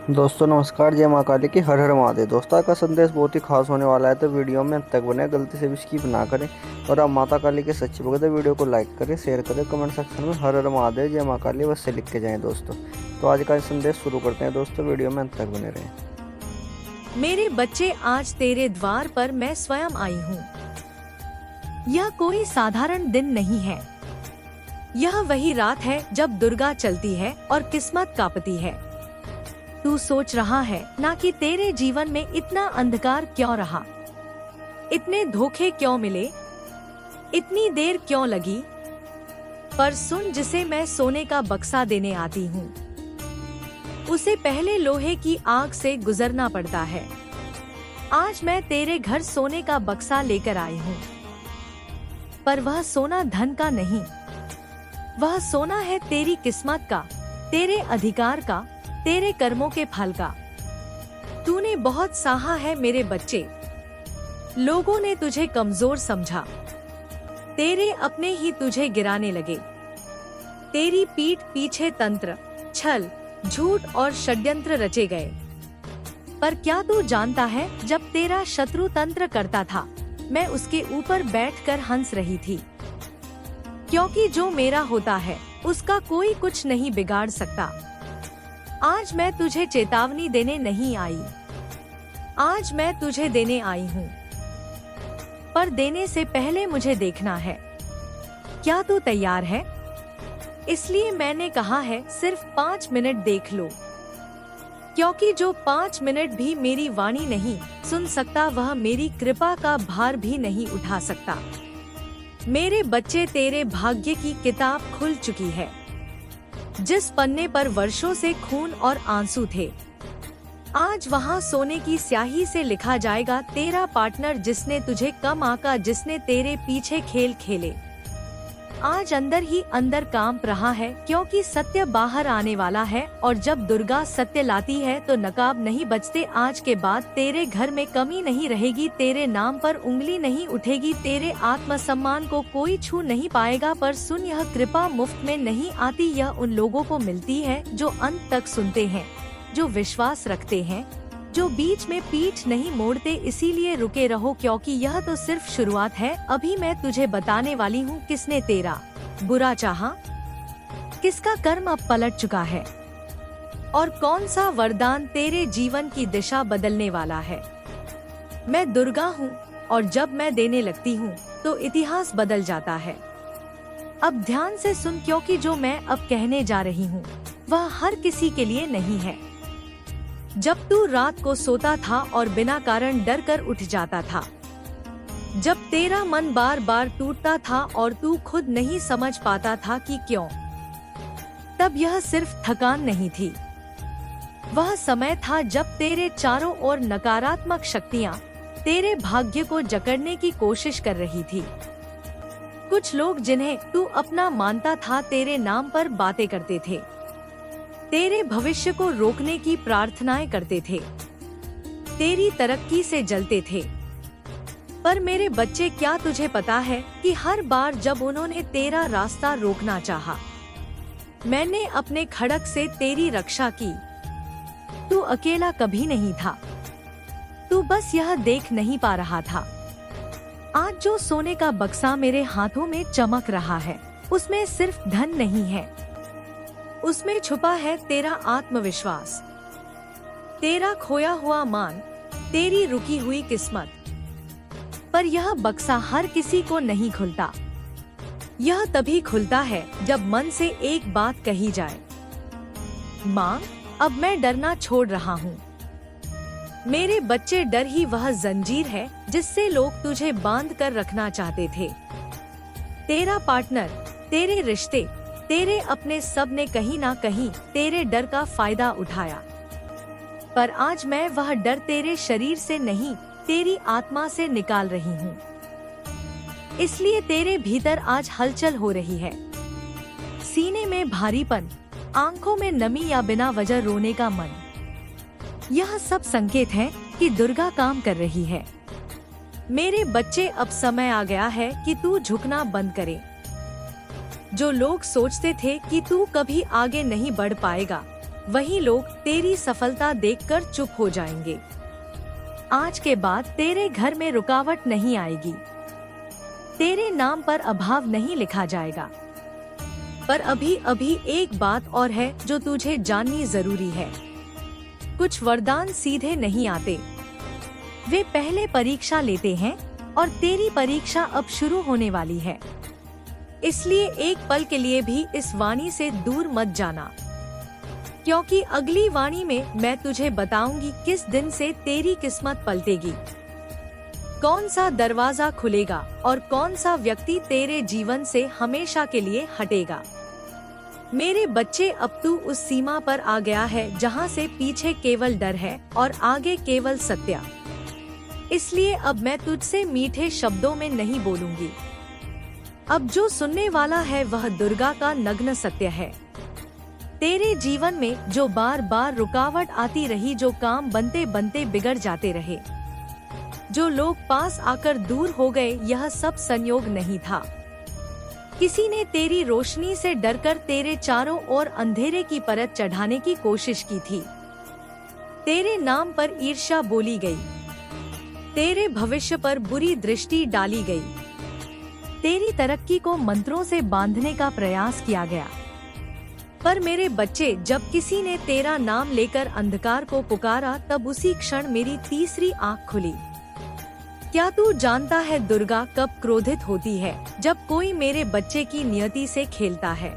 दोस्तों नमस्कार। जय माँ काली की हर हर महादेव। दोस्तों आज का संदेश बहुत ही खास होने वाला है, तो वीडियो में अंत तक बने, गलती से भी स्किप ना करें। और आप माता काली के सच्चे भक्त हैं, वीडियो को लाइक करें, शेयर करें, कमेंट सेक्शन में हर हर महादेव जय माँ काली बस से लिख के जाएं दोस्तों। तो आज का संदेश शुरू करते हैं दोस्तों, वीडियो में अंत तक बने रहें। मेरे बच्चे, आज तेरे द्वार पर मैं स्वयं आई हूँ। यह कोई साधारण दिन नहीं है। यह वही रात है जब दुर्गा चलती है और किस्मत कांपती है। तू सोच रहा है ना कि तेरे जीवन में इतना अंधकार क्यों रहा, इतने धोखे क्यों मिले, इतनी देर क्यों लगी। पर सुन, जिसे मैं सोने का बक्सा देने आती हूँ, उसे पहले लोहे की आग से गुजरना पड़ता है। आज मैं तेरे घर सोने का बक्सा लेकर आई हूँ, पर वह सोना धन का नहीं, वह सोना है तेरी किस्मत का, तेरे अधिकार का, तेरे कर्मों के फल का। तूने बहुत सहा है मेरे बच्चे। लोगों ने तुझे कमजोर समझा, तेरे अपने ही तुझे गिराने लगे। तेरी पीठ पीछे तंत्र, छल, झूठ और षड्यंत्र रचे गए। पर क्या तू जानता है, जब तेरा शत्रु तंत्र करता था, मैं उसके ऊपर बैठकर हंस रही थी। क्योंकि जो मेरा होता है उसका कोई कुछ नहीं बिगाड़ सकता। आज मैं तुझे चेतावनी देने नहीं आई, आज मैं तुझे देने आई हूँ। पर देने से पहले मुझे देखना है। क्या तू तैयार है? इसलिए मैंने कहा है, सिर्फ 5 मिनट देख लो। क्योंकि जो 5 मिनट भी मेरी वाणी नहीं सुन सकता, वह मेरी कृपा का भार भी नहीं उठा सकता। मेरे बच्चे, तेरे भाग्य की किताब खुल चुकी है। जिस पन्ने पर वर्षों से खून और आंसू थे, आज वहाँ सोने की स्याही से लिखा जाएगा, तेरा पार्टनर जिसने तुझे कम आंका, जिसने तेरे पीछे खेल खेले, आज अंदर ही अंदर कांप रहा है। क्योंकि सत्य बाहर आने वाला है, और जब दुर्गा सत्य लाती है तो नकाब नहीं बचते। आज के बाद तेरे घर में कमी नहीं रहेगी, तेरे नाम पर उंगली नहीं उठेगी, तेरे आत्मसम्मान को कोई छू नहीं पाएगा। पर सुन, यह कृपा मुफ्त में नहीं आती, यह उन लोगों को मिलती है जो अंत तक सुनते हैं, जो विश्वास रखते हैं, जो बीच में पीठ नहीं मोड़ते। इसीलिए रुके रहो, क्योंकि यह तो सिर्फ शुरुआत है। अभी मैं तुझे बताने वाली हूँ, किसने तेरा बुरा चाहा, किसका कर्म अब पलट चुका है, और कौन सा वरदान तेरे जीवन की दिशा बदलने वाला है। मैं दुर्गा हूँ, और जब मैं देने लगती हूँ तो इतिहास बदल जाता है। अब ध्यान से सुन, क्योंकि जो मैं अब कहने जा रही हूँ वह हर किसी के लिए नहीं है। जब तू रात को सोता था और बिना कारण डर कर उठ जाता था, जब तेरा मन बार बार टूटता था और तू खुद नहीं समझ पाता था कि क्यों, तब यह सिर्फ थकान नहीं थी, वह समय था जब तेरे चारों ओर नकारात्मक शक्तियाँ तेरे भाग्य को जकड़ने की कोशिश कर रही थी। कुछ लोग जिन्हें तू अपना मानता था, तेरे नाम पर बातें करते थे, तेरे भविष्य को रोकने की प्रार्थनाएं करते थे, तेरी तरक्की से जलते थे। पर मेरे बच्चे, क्या तुझे पता है कि हर बार जब उन्होंने तेरा रास्ता रोकना चाहा, मैंने अपने खड़क से तेरी रक्षा की। तू अकेला कभी नहीं था, तू बस यह देख नहीं पा रहा था। आज जो सोने का बक्सा मेरे हाथों में चमक रहा है, उसमें सिर्फ धन नहीं है, उसमें छुपा है तेरा आत्मविश्वास, तेरा खोया हुआ मान, तेरी रुकी हुई किस्मत। पर यह बक्सा हर किसी को नहीं खुलता। यह तभी खुलता है जब मन से एक बात कही जाए, माँ, अब मैं डरना छोड़ रहा हूँ। मेरे बच्चे, डर ही वह जंजीर है जिससे लोग तुझे बांध कर रखना चाहते थे। तेरा पार्टनर, तेरे रिश्ते, तेरे अपने, सब ने कहीं ना कहीं तेरे डर का फायदा उठाया। पर आज मैं वह डर तेरे शरीर से नहीं, तेरी आत्मा से निकाल रही हूँ। इसलिए तेरे भीतर आज हलचल हो रही है, सीने में भारीपन, आंखों में नमी या बिना वजह रोने का मन। यह सब संकेत है कि दुर्गा काम कर रही है। मेरे बच्चे, अब समय आ गया है कि तू झुकना बंद करे। जो लोग सोचते थे कि तू कभी आगे नहीं बढ़ पाएगा, वही लोग तेरी सफलता देखकर चुप हो जाएंगे। आज के बाद तेरे घर में रुकावट नहीं आएगी। तेरे नाम पर अभाव नहीं लिखा जाएगा। पर अभी अभी एक बात और है जो तुझे जाननी जरूरी है। कुछ वरदान सीधे नहीं आते, वे पहले परीक्षा लेते हैं और तेरी परीक्षा अब शुरू होने वाली है। इसलिए एक पल के लिए भी इस वाणी से दूर मत जाना, क्योंकि अगली वाणी में मैं तुझे बताऊंगी किस दिन से तेरी किस्मत पलटेगी, कौन सा दरवाजा खुलेगा और कौन सा व्यक्ति तेरे जीवन से हमेशा के लिए हटेगा। मेरे बच्चे, अब तू उस सीमा पर आ गया है जहाँ से पीछे केवल डर है और आगे केवल सत्य। इसलिए अब मैं तुझसे मीठे शब्दों में नहीं बोलूंगी। अब जो सुनने वाला है वह दुर्गा का नग्न सत्य है। तेरे जीवन में जो बार बार रुकावट आती रही, जो काम बनते बनते बिगड़ जाते रहे, जो लोग पास आकर दूर हो गए, यह सब संयोग नहीं था। किसी ने तेरी रोशनी से डरकर तेरे चारों ओर अंधेरे की परत चढ़ाने की कोशिश की थी। तेरे नाम पर ईर्ष्या बोली गई, तेरे भविष्य पर बुरी दृष्टि डाली गई, तेरी तरक्की को मंत्रों से बांधने का प्रयास किया गया। पर मेरे बच्चे, जब किसी ने तेरा नाम लेकर अंधकार को पुकारा, तब उसी क्षण मेरी तीसरी आँख खुली। क्या तू जानता है दुर्गा कब क्रोधित होती है? जब कोई मेरे बच्चे की नियति से खेलता है।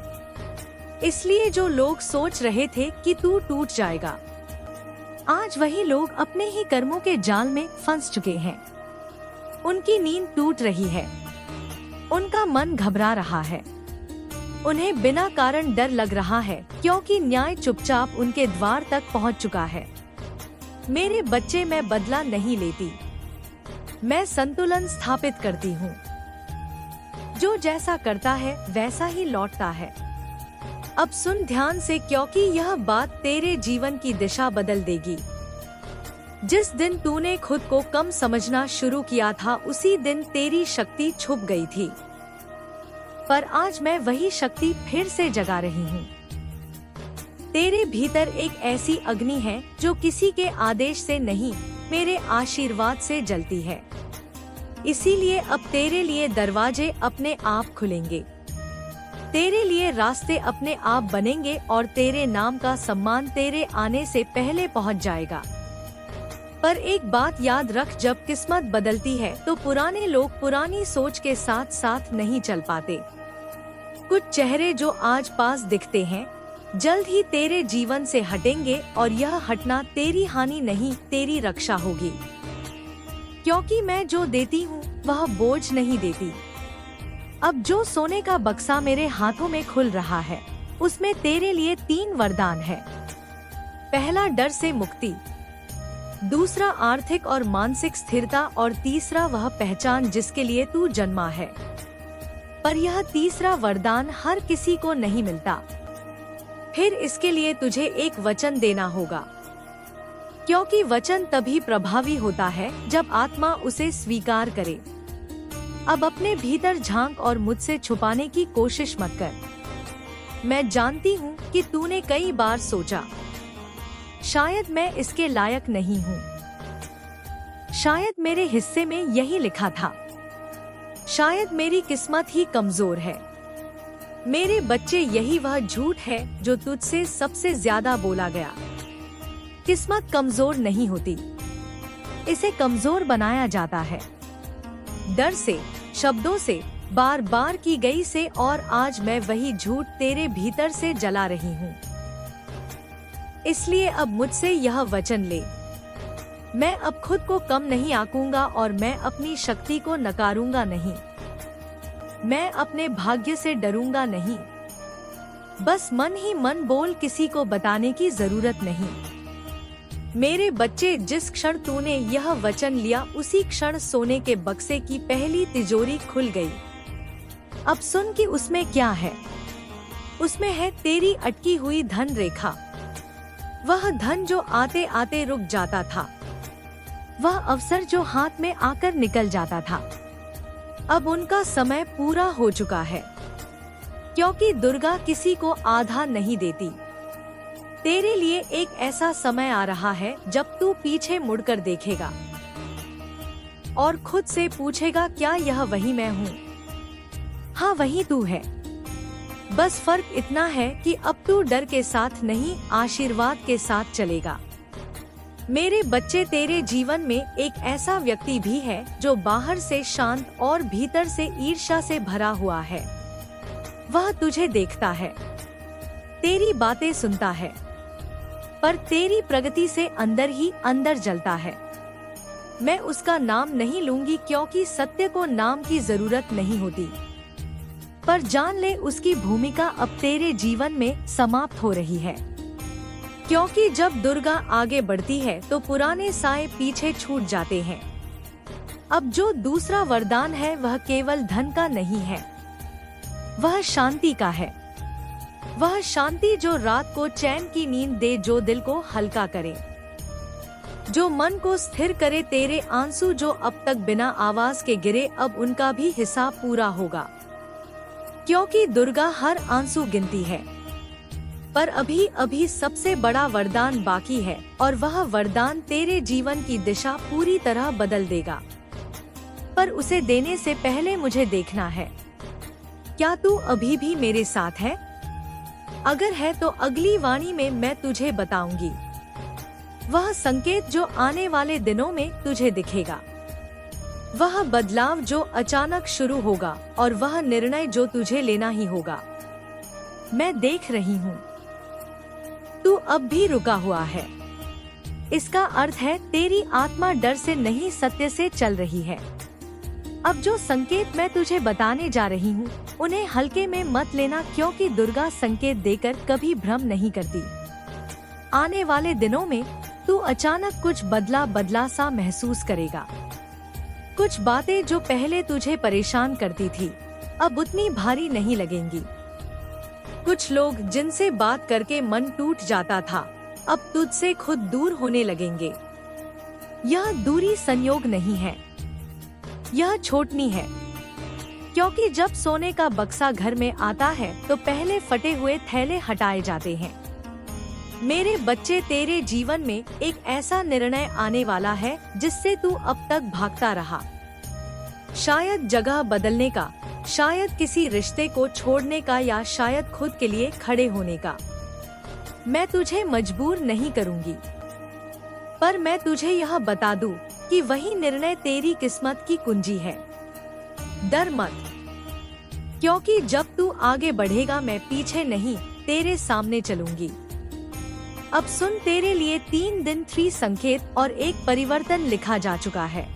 इसलिए जो लोग सोच रहे थे कि तू टूट जाएगा, आज वही लोग अपने ही कर्मों के जाल में फंस चुके हैं। उनकी नींद टूट रही है, उनका मन घबरा रहा है, उन्हें बिना कारण डर लग रहा है, क्योंकि न्याय चुपचाप उनके द्वार तक पहुंच चुका है। मेरे बच्चे, मैं बदला नहीं लेती, मैं संतुलन स्थापित करती हूँ। जो जैसा करता है वैसा ही लौटता है। अब सुन ध्यान से, क्योंकि यह बात तेरे जीवन की दिशा बदल देगी। जिस दिन तूने खुद को कम समझना शुरू किया था, उसी दिन तेरी शक्ति छुप गई थी। पर आज मैं वही शक्ति फिर से जगा रही हूँ। तेरे भीतर एक ऐसी अग्नि है जो किसी के आदेश से नहीं, मेरे आशीर्वाद से जलती है। इसीलिए अब तेरे लिए दरवाजे अपने आप खुलेंगे, तेरे लिए रास्ते अपने आप बनेंगे और तेरे नाम का सम्मान तेरे आने से पहले पहुंच जाएगा। पर एक बात याद रख, जब किस्मत बदलती है तो पुराने लोग पुरानी सोच के साथ साथ नहीं चल पाते। कुछ चेहरे जो आज पास दिखते हैं, जल्द ही तेरे जीवन से हटेंगे और यह हटना तेरी हानि नहीं, तेरी रक्षा होगी। क्योंकि मैं जो देती हूँ वह बोझ नहीं देती। अब जो सोने का बक्सा मेरे हाथों में खुल रहा है, उसमें तेरे लिए 3 वरदान है। पहला, डर से मुक्ति। दूसरा, आर्थिक और मानसिक स्थिरता। और तीसरा, वह पहचान जिसके लिए तू जन्मा है। पर यह तीसरा वरदान हर किसी को नहीं मिलता। फिर इसके लिए तुझे एक वचन देना होगा, क्योंकि वचन तभी प्रभावी होता है जब आत्मा उसे स्वीकार करे। अब अपने भीतर झांक और मुझसे छुपाने की कोशिश मत कर। मैं जानती हूँ कि तूने कई बार सोचा, शायद मैं इसके लायक नहीं हूँ, शायद मेरे हिस्से में यही लिखा था, शायद मेरी किस्मत ही कमजोर है। मेरे बच्चे, यही वह झूठ है जो तुझसे सबसे ज्यादा बोला गया। किस्मत कमजोर नहीं होती, इसे कमजोर बनाया जाता है डर से, शब्दों से, बार बार की गई से। और आज मैं वही झूठ तेरे भीतर से जला रही हूँ। इसलिए अब मुझसे यह वचन ले, मैं अब खुद को कम नहीं आंकूंगा और मैं अपनी शक्ति को नकारूंगा नहीं, मैं अपने भाग्य से डरूंगा नहीं। बस मन ही मन बोल, किसी को बताने की जरूरत नहीं। मेरे बच्चे, जिस क्षण तूने यह वचन लिया, उसी क्षण सोने के बक्से की पहली तिजोरी खुल गई। अब सुन कि उसमें क्या है। उसमें है तेरी अटकी हुई धन रेखा। वह धन जो आते आते रुक जाता था, वह अवसर जो हाथ में आकर निकल जाता था, अब उनका समय पूरा हो चुका है। क्योंकि दुर्गा किसी को आधा नहीं देती। तेरे लिए एक ऐसा समय आ रहा है जब तू पीछे मुड़कर देखेगा और खुद से पूछेगा, क्या यह वही मैं हूँ? हाँ, वही तू है। बस फर्क इतना है कि अब तू डर के साथ नहीं, आशीर्वाद के साथ चलेगा। मेरे बच्चे, तेरे जीवन में एक ऐसा व्यक्ति भी है जो बाहर से शांत और भीतर से ईर्ष्या से भरा हुआ है। वह तुझे देखता है, तेरी बातें सुनता है, पर तेरी प्रगति से अंदर ही अंदर जलता है। मैं उसका नाम नहीं लूंगी क्योंकि सत्य को नाम की जरूरत नहीं होती, पर जान ले उसकी भूमिका अब तेरे जीवन में समाप्त हो रही है। क्योंकि जब दुर्गा आगे बढ़ती है तो पुराने साए पीछे छूट जाते हैं। अब जो दूसरा वरदान है वह केवल धन का नहीं है, वह शांति का है। वह शांति जो रात को चैन की नींद दे, जो दिल को हल्का करे, जो मन को स्थिर करे। तेरे आंसू जो अब तक बिना आवाज के गिरे, अब उनका भी हिसाब पूरा होगा। क्योंकि दुर्गा हर आंसू गिनती है। पर अभी अभी सबसे बड़ा वरदान बाकी है, और वह वरदान तेरे जीवन की दिशा पूरी तरह बदल देगा। पर उसे देने से पहले मुझे देखना है, क्या तू अभी भी मेरे साथ है? अगर है तो अगली वाणी में मैं तुझे बताऊंगी वह संकेत जो आने वाले दिनों में तुझे दिखेगा, वह बदलाव जो अचानक शुरू होगा, और वह निर्णय जो तुझे लेना ही होगा। मैं देख रही हूँ, तू अब भी रुका हुआ है। इसका अर्थ है तेरी आत्मा डर से नहीं, सत्य से चल रही है। अब जो संकेत मैं तुझे बताने जा रही हूँ, उन्हें हल्के में मत लेना, क्योंकि दुर्गा संकेत देकर कभी भ्रम नहीं करती। आने वाले दिनों में तू अचानक कुछ बदला बदला सा महसूस करेगा। कुछ बातें जो पहले तुझे परेशान करती थी, अब उतनी भारी नहीं लगेंगी। कुछ लोग जिनसे बात करके मन टूट जाता था, अब तुझसे खुद दूर होने लगेंगे। यह दूरी संयोग नहीं है, यह छूटनी है। क्योंकि जब सोने का बक्सा घर में आता है तो पहले फटे हुए थैले हटाए जाते हैं। मेरे बच्चे, तेरे जीवन में एक ऐसा निर्णय आने वाला है जिससे तू अब तक भागता रहा। शायद जगह बदलने का, शायद किसी रिश्ते को छोड़ने का, या शायद खुद के लिए खड़े होने का। मैं तुझे मजबूर नहीं करूंगी, पर मैं तुझे यह बता दूं कि वही निर्णय तेरी किस्मत की कुंजी है। डर मत, क्योंकि जब तू आगे बढ़ेगा मैं पीछे नहीं, तेरे सामने चलूंगी। अब सुन, तेरे लिए 3 दिन 3 संकेत और एक परिवर्तन लिखा जा चुका है।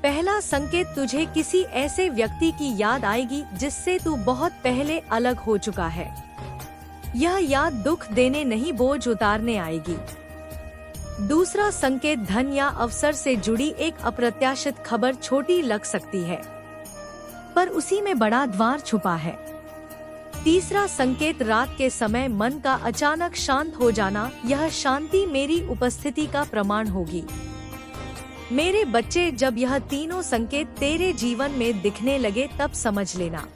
पहला संकेत, तुझे किसी ऐसे व्यक्ति की याद आएगी जिससे तू बहुत पहले अलग हो चुका है। यह याद दुख देने नहीं, बोझ उतारने आएगी। दूसरा संकेत, धन या अवसर से जुड़ी एक अप्रत्याशित खबर छोटी लग सकती है, पर उसी में बड़ा द्वार छुपा है। तीसरा संकेत, रात के समय मन का अचानक शांत हो जाना, यह शांति मेरी उपस्थिति का प्रमाण होगी। मेरे बच्चे, जब यह तीनों संकेत तेरे जीवन में दिखने लगे तब समझ लेना,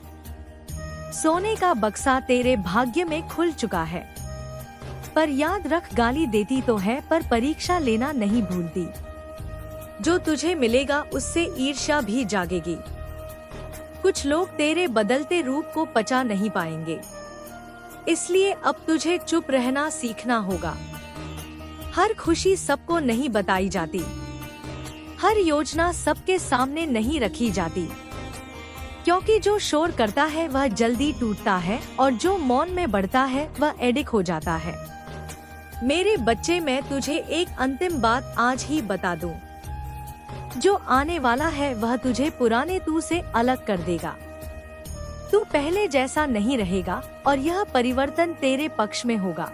सोने का बक्सा तेरे भाग्य में खुल चुका है। पर याद रख, गाली देती तो है पर परीक्षा लेना नहीं भूलती। जो तुझे मिलेगा उससे ईर्ष्या भी जागेगी। कुछ लोग तेरे बदलते रूप को पचा नहीं पाएंगे, इसलिए अब तुझे चुप रहना सीखना होगा। हर खुशी सबको नहीं बताई जाती, हर योजना सबके सामने नहीं रखी जाती, क्योंकि जो शोर करता है वह जल्दी टूटता है, और जो मौन में बढ़ता है वह एडिक हो जाता है। मेरे बच्चे, मैं तुझे एक अंतिम बात आज ही बता दूं। जो आने वाला है वह तुझे पुराने तू से अलग कर देगा। तू पहले जैसा नहीं रहेगा, और यह परिवर्तन तेरे पक्ष में होगा।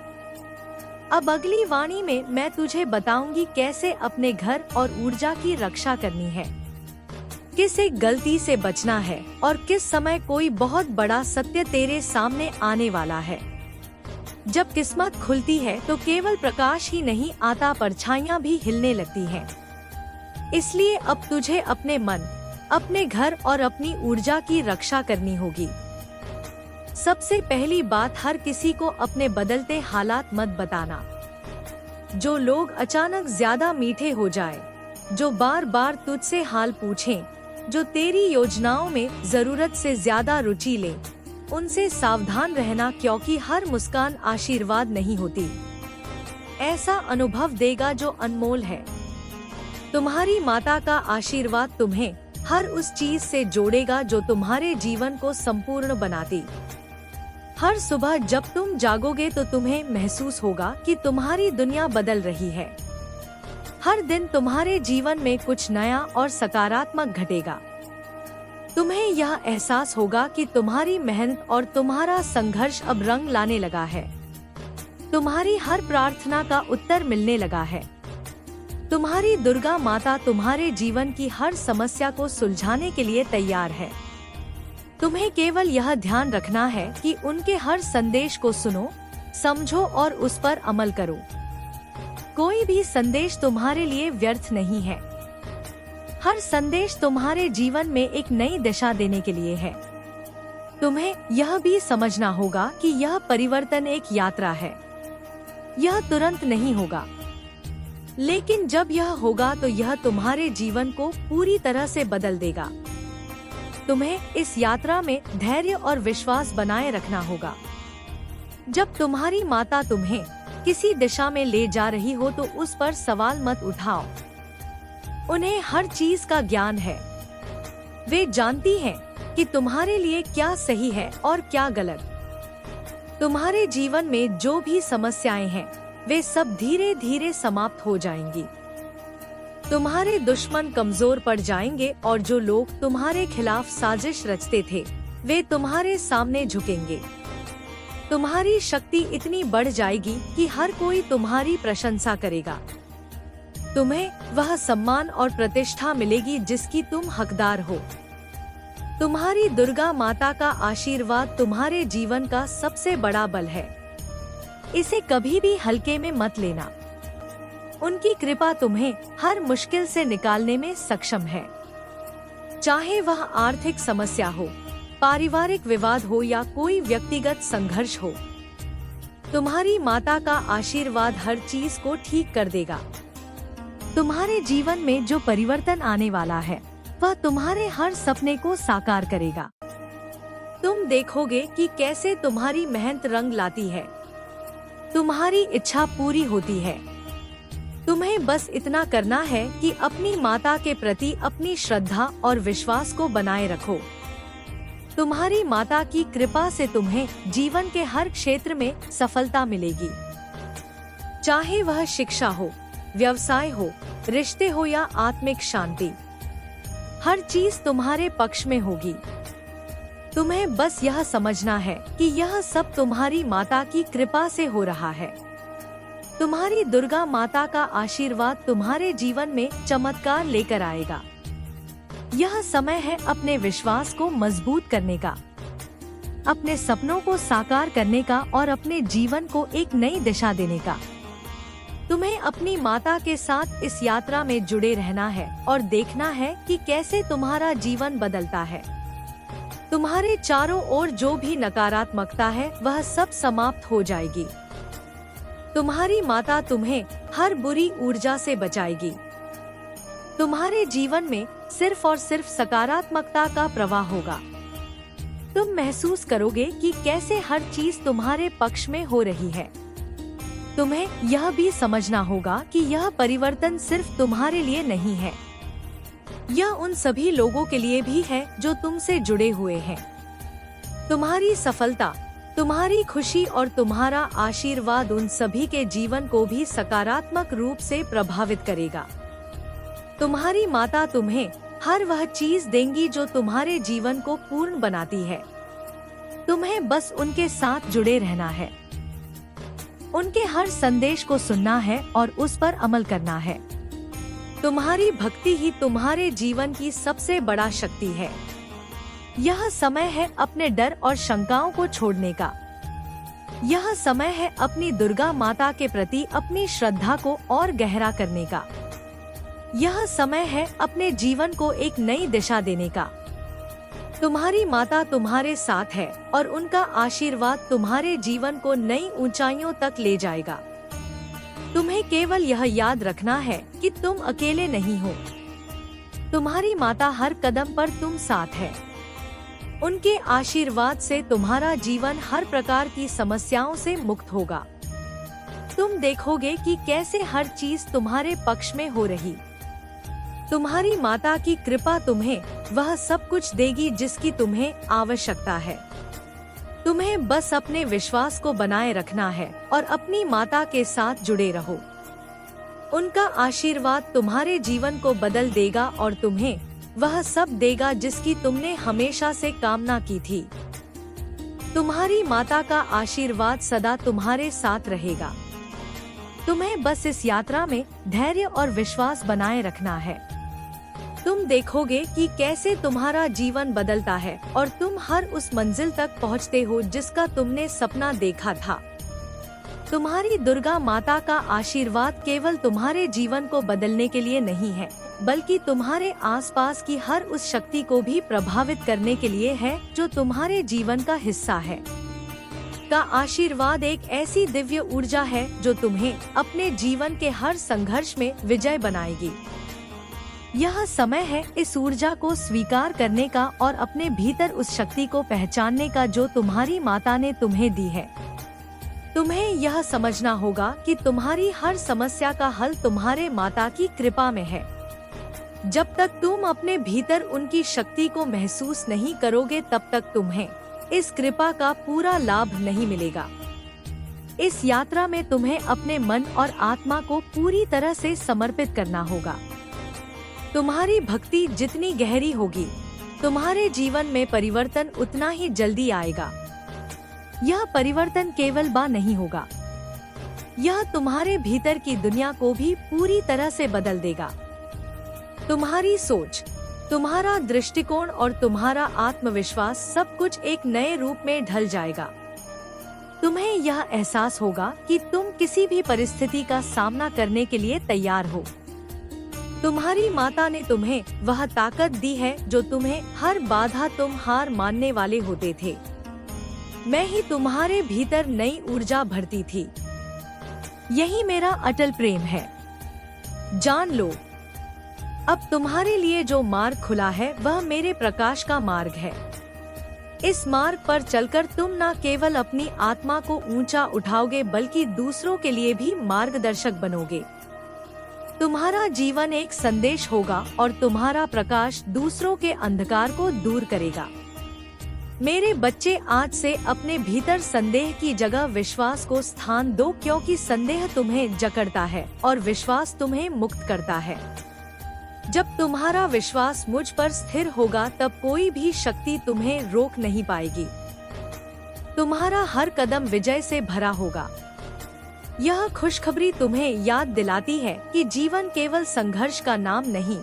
अब अगली वाणी में मैं तुझे बताऊंगी कैसे अपने घर और ऊर्जा की रक्षा करनी है, किस एक गलती से बचना है, और किस समय कोई बहुत बड़ा सत्य तेरे सामने आने वाला है। जब किस्मत खुलती है तो केवल प्रकाश ही नहीं आता, परछाइयां भी हिलने लगती हैं। इसलिए अब तुझे अपने मन, अपने घर और अपनी ऊर्जा की रक्षा करनी होगी। सबसे पहली बात, हर किसी को अपने बदलते हालात मत बताना। जो लोग अचानक ज्यादा मीठे हो जाए, जो बार बार तुझसे हाल पूछें, जो तेरी योजनाओं में जरूरत से ज्यादा रुचि ले, उनसे सावधान रहना, क्योंकि हर मुस्कान आशीर्वाद नहीं होती। ऐसा अनुभव देगा जो अनमोल है। तुम्हारी माता का आशीर्वाद तुम्हें हर उस चीज से जोड़ेगा जो तुम्हारे जीवन को संपूर्ण बनाती। हर सुबह जब तुम जागोगे तो तुम्हें महसूस होगा कि तुम्हारी दुनिया बदल रही है। हर दिन तुम्हारे जीवन में कुछ नया और सकारात्मक घटेगा। तुम्हें यह एहसास होगा कि तुम्हारी मेहनत और तुम्हारा संघर्ष अब रंग लाने लगा है। तुम्हारी हर प्रार्थना का उत्तर मिलने लगा है। तुम्हारी दुर्गा माता तुम्हारे जीवन की हर समस्या को सुलझाने के लिए तैयार है। तुम्हें केवल यह ध्यान रखना है कि उनके हर संदेश को सुनो, समझो और उस पर अमल करो। कोई भी संदेश तुम्हारे लिए व्यर्थ नहीं है। हर संदेश तुम्हारे जीवन में एक नई दिशा देने के लिए है। तुम्हें यह भी समझना होगा कि यह परिवर्तन एक यात्रा है। यह तुरंत नहीं होगा, लेकिन जब यह होगा तो यह तुम्हारे जीवन को पूरी तरह से बदल देगा। तुम्हें इस यात्रा में धैर्य और विश्वास बनाए रखना होगा। जब तुम्हारी माता तुम्हें किसी दिशा में ले जा रही हो तो उस पर सवाल मत उठाओ। उन्हें हर चीज का ज्ञान है। वे जानती हैं कि तुम्हारे लिए क्या सही है और क्या गलत। तुम्हारे जीवन में जो भी समस्याएं हैं, वे सब धीरे धीरे समाप्त हो जाएंगी। तुम्हारे दुश्मन कमजोर पड़ जाएंगे और जो लोग तुम्हारे खिलाफ साजिश रचते थे, वे तुम्हारे सामने झुकेंगे। तुम्हारी शक्ति इतनी बढ़ जाएगी कि हर कोई तुम्हारी प्रशंसा करेगा। तुम्हें वह सम्मान और प्रतिष्ठा मिलेगी जिसकी तुम हकदार हो। तुम्हारी दुर्गा माता का आशीर्वाद तुम्हारे जीवन का सबसे बड़ा बल है। इसे कभी भी हल्के में मत लेना। उनकी कृपा तुम्हें हर मुश्किल से निकालने में सक्षम है। चाहे वह आर्थिक समस्या हो, पारिवारिक विवाद हो या कोई व्यक्तिगत संघर्ष हो, तुम्हारी माता का आशीर्वाद हर चीज को ठीक कर देगा। तुम्हारे जीवन में जो परिवर्तन आने वाला है, वह तुम्हारे हर सपने को साकार करेगा। तुम देखोगे कि कैसे तुम्हारी मेहनत रंग लाती है, तुम्हारी इच्छा पूरी होती है। तुम्हें बस इतना करना है कि अपनी माता के प्रति अपनी श्रद्धा और विश्वास को बनाए रखो। तुम्हारी माता की कृपा से तुम्हें जीवन के हर क्षेत्र में सफलता मिलेगी। चाहे वह शिक्षा हो, व्यवसाय हो, रिश्ते हो या आत्मिक शांति, हर चीज तुम्हारे पक्ष में होगी। तुम्हें बस यह समझना है कि यह सब तुम्हारी माता की कृपा से हो रहा है। तुम्हारी दुर्गा माता का आशीर्वाद तुम्हारे जीवन में चमत्कार लेकर आएगा। यह समय है अपने विश्वास को मजबूत करने का, अपने सपनों को साकार करने का और अपने जीवन को एक नई दिशा देने का। तुम्हें अपनी माता के साथ इस यात्रा में जुड़े रहना है और देखना है कि कैसे तुम्हारा जीवन बदलता है। तुम्हारे चारों ओर जो भी नकारात्मकता है, वह सब समाप्त हो जाएगी। तुम्हारी माता तुम्हें हर बुरी ऊर्जा से बचाएगी। तुम्हारे जीवन में सिर्फ और सिर्फ सकारात्मकता का प्रवाह होगा। तुम महसूस करोगे कि कैसे हर चीज तुम्हारे पक्ष में हो रही है। तुम्हें यह भी समझना होगा कि यह परिवर्तन सिर्फ तुम्हारे लिए नहीं है, यह उन सभी लोगों के लिए भी है जो तुमसे जुड़े हुए हैं। तुम्हारी सफलता, तुम्हारी खुशी और तुम्हारा आशीर्वाद उन सभी के जीवन को भी सकारात्मक रूप से प्रभावित करेगा। तुम्हारी माता तुम्हें हर वह चीज देंगी जो तुम्हारे जीवन को पूर्ण बनाती है। तुम्हें बस उनके साथ जुड़े रहना है, उनके हर संदेश को सुनना है और उस पर अमल करना है। तुम्हारी भक्ति ही तुम्हारे जीवन की सबसे बड़ा शक्ति है। यह समय है अपने डर और शंकाओं को छोड़ने का। यह समय है अपनी दुर्गा माता के प्रति अपनी श्रद्धा को और गहरा करने का। यह समय है अपने जीवन को एक नई दिशा देने का। तुम्हारी माता तुम्हारे साथ है और उनका आशीर्वाद तुम्हारे जीवन को नई ऊंचाइयों तक ले जाएगा। तुम्हें केवल यह याद रखना है कि तुम अकेले नहीं हो। तुम्हारी माता हर कदम पर तुम साथ है। उनके आशीर्वाद से तुम्हारा जीवन हर प्रकार की समस्याओं से मुक्त होगा। तुम देखोगे कि कैसे हर चीज तुम्हारे पक्ष में हो रही। तुम्हारी माता की कृपा तुम्हें वह सब कुछ देगी जिसकी तुम्हें आवश्यकता है। तुम्हें बस अपने विश्वास को बनाए रखना है और अपनी माता के साथ जुड़े रहो। उनका आशीर्वाद तुम्हारे जीवन को बदल देगा और तुम्हें वह सब देगा जिसकी तुमने हमेशा से कामना की थी। तुम्हारी माता का आशीर्वाद सदा तुम्हारे साथ रहेगा। तुम्हें बस इस यात्रा में धैर्य और विश्वास बनाए रखना है। तुम देखोगे कि कैसे तुम्हारा जीवन बदलता है और तुम हर उस मंजिल तक पहुंचते हो जिसका तुमने सपना देखा था। तुम्हारी दुर्गा माता का आशीर्वाद केवल तुम्हारे जीवन को बदलने के लिए नहीं है, बल्कि तुम्हारे आसपास की हर उस शक्ति को भी प्रभावित करने के लिए है जो तुम्हारे जीवन का हिस्सा है। का आशीर्वाद एक ऐसी दिव्य ऊर्जा है जो तुम्हें अपने जीवन के हर संघर्ष में विजय बनाएगी। यह समय है इस ऊर्जा को स्वीकार करने का और अपने भीतर उस शक्ति को पहचानने का जो तुम्हारी माता ने तुम्हें दी है। तुम्हें यह समझना होगा कि तुम्हारी हर समस्या का हल तुम्हारे माता की कृपा में है। जब तक तुम अपने भीतर उनकी शक्ति को महसूस नहीं करोगे तब तक तुम्हें इस कृपा का पूरा लाभ नहीं मिलेगा। इस यात्रा में तुम्हें अपने मन और आत्मा को पूरी तरह से समर्पित करना होगा। तुम्हारी भक्ति जितनी गहरी होगी, तुम्हारे जीवन में परिवर्तन उतना ही जल्दी आएगा। यह परिवर्तन केवल नहीं होगा, यह तुम्हारे भीतर की दुनिया को भी पूरी तरह से बदल देगा। तुम्हारी सोच, तुम्हारा दृष्टिकोण और तुम्हारा आत्मविश्वास सब कुछ एक नए रूप में ढल जाएगा। तुम्हें यह एहसास होगा कि तुम किसी भी परिस्थिति का सामना करने के लिए तैयार हो। तुम्हारी माता ने तुम्हें वह ताकत दी है जो तुम्हें हर बाधा तुम हार मानने वाले होते थे। मैं ही तुम्हारे भीतर नई ऊर्जा भरती थी। यही मेरा अटल प्रेम है। जान लो, अब तुम्हारे लिए जो मार्ग खुला है वह मेरे प्रकाश का मार्ग है। इस मार्ग पर चलकर तुम न केवल अपनी आत्मा को ऊंचा उठाओगे बल्कि दूसरों के लिए भी मार्गदर्शक बनोगे। तुम्हारा जीवन एक संदेश होगा और तुम्हारा प्रकाश दूसरों के अंधकार को दूर करेगा। मेरे बच्चे, आज से अपने भीतर संदेह की जगह विश्वास को स्थान दो, क्योंकि संदेह तुम्हें जकड़ता है और विश्वास तुम्हें मुक्त करता है। जब तुम्हारा विश्वास मुझ पर स्थिर होगा तब कोई भी शक्ति तुम्हें रोक नहीं पाएगी। तुम्हारा हर कदम विजय से भरा होगा। यह खुशखबरी तुम्हें याद दिलाती है कि जीवन केवल संघर्ष का नाम नहीं,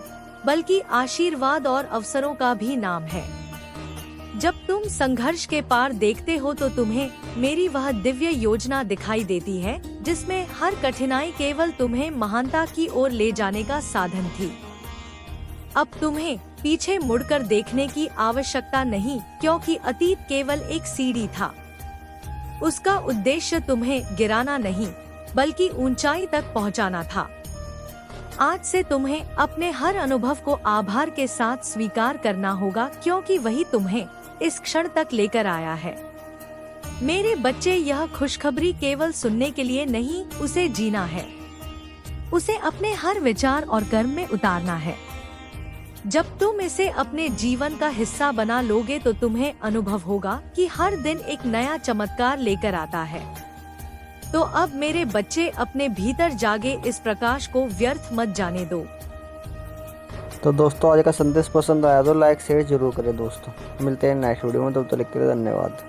बल्कि आशीर्वाद और अवसरों का भी नाम है। जब तुम संघर्ष के पार देखते हो तो तुम्हें मेरी वह दिव्य योजना दिखाई देती है जिसमें हर कठिनाई केवल तुम्हें महानता की ओर ले जाने का साधन थी। अब तुम्हें पीछे मुड़कर देखने की आवश्यकता नहीं, क्योंकि अतीत केवल एक सीढ़ी था। उसका उद्देश्य तुम्हें गिराना नहीं, बल्कि ऊंचाई तक पहुंचाना था। आज से तुम्हें अपने हर अनुभव को आभार के साथ स्वीकार करना होगा, क्योंकि वही तुम्हें इस क्षण तक लेकर आया है। मेरे बच्चे, यह खुशखबरी केवल सुनने के लिए नहीं, उसे जीना है। उसे अपने हर विचार और कर्म में उतारना है। जब तुम इसे अपने जीवन का हिस्सा बना लोगे तो तुम्हें अनुभव होगा कि हर दिन एक नया चमत्कार लेकर आता है। तो अब मेरे बच्चे, अपने भीतर जागे इस प्रकाश को व्यर्थ मत जाने दो। तो दोस्तों, आज का संदेश पसंद आया तो लाइक शेयर जरूर करें दोस्तों। मिलते हैं नेक्स्ट वीडियो में, तब तक के लिए धन्यवाद।